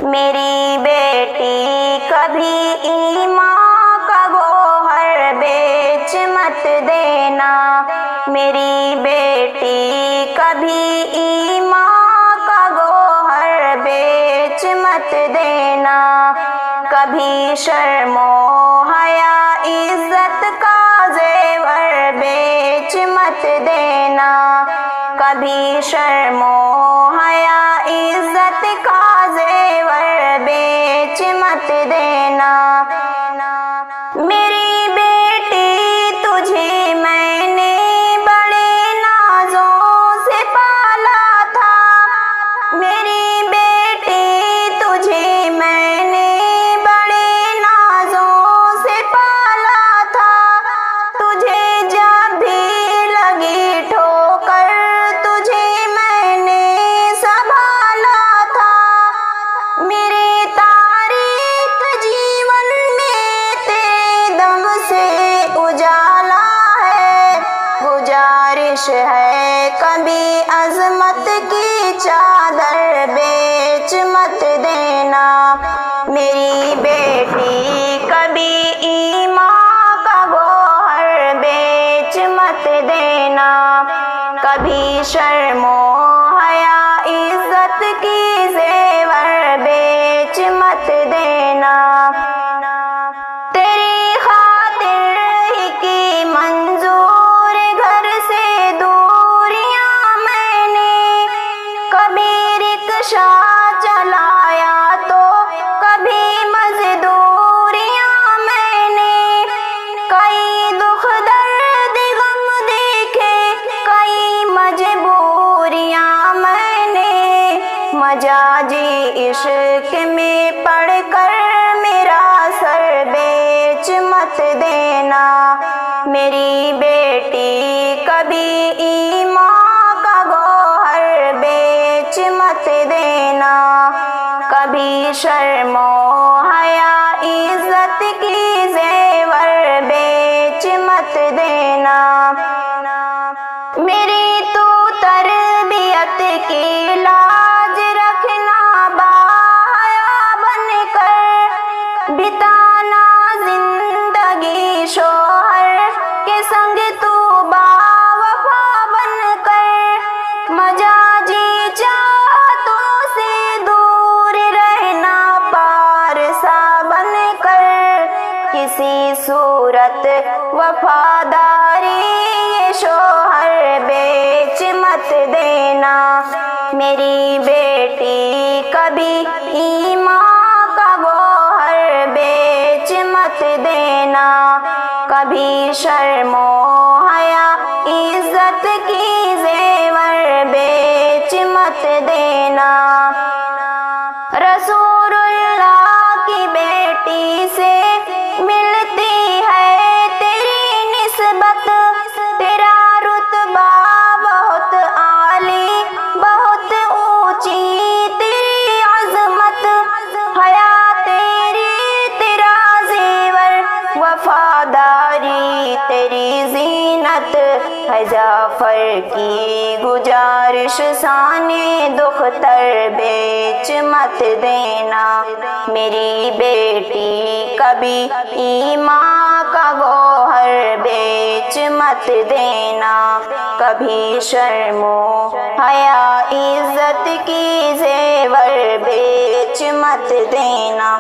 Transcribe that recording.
میری بیٹی کبھی ایمان کا گوہر بیچ مت دینا، میری بیٹی کبھی ایمان کا گوہر بیچ مت دینا، کبھی شرم و حیا عزت کا زیور بیچ مت دینا، کبھی شرم و حیا عزت کا زیور بیچ مت دینا۔ میری بیٹی تجھے میں نے بڑے نازوں سے پالا تھا، میری بیٹی تجھے میں نے بڑے نازوں سے پالا تھا، تجھے جب بھی لگی ٹھوکر تجھے میں نے سنبھالا تھا، میرے تاریک جیون میں تیرے دم سے اجالا ہے، گزارش ہے کبھی عظمت کی چادر بیچ مت دینا، میری بیٹی کبھی ایمان کا گوہر بیچ مت دینا، کبھی شرم و حیا عزت کی زیور بیچ مت دینا۔ تیری خاطر ہی کی منظور گھر سے دوریاں میں نے، کبھی رکشہ چلایا تو کبھی مزدوریاں میں نے، کئی دکھ درد غم دیکھے کئی مجبوریاں میں نے، مجاجی عشق میں پڑھ کر میرا سر بیچ مت دینا، میری بیٹی کبھی ایمان کا گوہر بیچ مت دینا، کبھی شرم و حیا عزت کی زیور بیچ مت دینا۔ میری تو تربیت کی لاج رکھنا، باحیا بن کر بتانا زندگی شوہر کے سنگ تو باوفا بن کر، مجاجی چاہتوں سے دور رہنا پارسا بن کر، کسی صورت وفاداری یہ شوہر بیچ مت دینا، میری بیٹی کبھی ایمان کا گوہر بیچ مت دینا، کبھی شرم و حیا عزت کی زیور بیچ مت دینا۔ رسول اللہ کی بیٹی سے ملتی ہے تیری نسبت، تیرا رتبہ بہت عالی بہت اونچی تیری عظمت، حیا تیری تیرا زیور وفاداری تیری زینت ہے، جعفر کی گزارش سانے دختر بیچ مت دینا، میری بیٹی کبھی ایمان کا گوہر بیچ مت دینا، کبھی شرم و حیا عزت کی زیور بیچ مت دینا۔